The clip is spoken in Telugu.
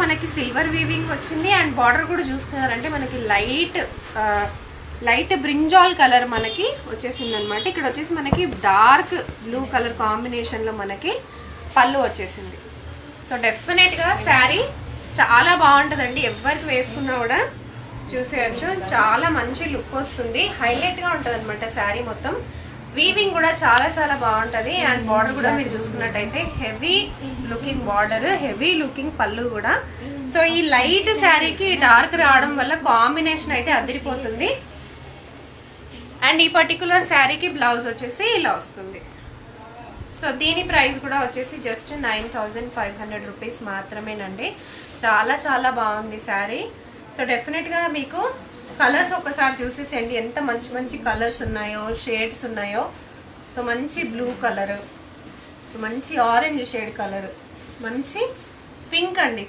మనకి సిల్వర్ వీవింగ్ వచ్చింది. అండ్ బార్డర్ కూడా చూసుకున్నారంటే మనకి లైట్ బ్రింజాల్ కలర్ మనకి వచ్చేసింది అనమాట. ఇక్కడ వచ్చేసి మనకి డార్క్ బ్లూ కలర్ కాంబినేషన్లో మనకి పళ్ళు వచ్చేసింది. సో డెఫినెట్గా శారీ చాలా బాగుంటుందండి. ఎవరికి వేసుకున్నా కూడా చూసేయచ్చు. చాలా మంచి లుక్ వస్తుంది, హైలైట్గా ఉంటుంది అనమాట శారీ మొత్తం. వీవింగ్ కూడా చాలా చాలా బాగుంటుంది. అండ్ బార్డర్ కూడా మీరు చూసుకున్నట్టయితే heavy looking border, heavy looking పళ్ళు కూడా. సో ఈ లైట్ శారీకి డార్క్ రావడం వల్ల కాంబినేషన్ అయితే అదిరిపోతుంది. అండ్ ఈ పర్టికులర్ శారీకి బ్లౌజ్ వచ్చేసి ఇలా వస్తుంది. సో దీని ప్రైస్ కూడా వచ్చేసి జస్ట్ 9500 రూపీస్ మాత్రమేనండి. చాలా చాలా బాగుంది శారీ. సో డెఫినెట్గా మీకు కలర్స్ ఒకసారి చూసేసేయండి ఎంత మంచి మంచి కలర్స్ ఉన్నాయో, షేడ్స్ ఉన్నాయో. సో మంచి బ్లూ కలర్, మంచి ఆరెంజ్ షేడ్ కలర్, మంచి పింక్ అండి.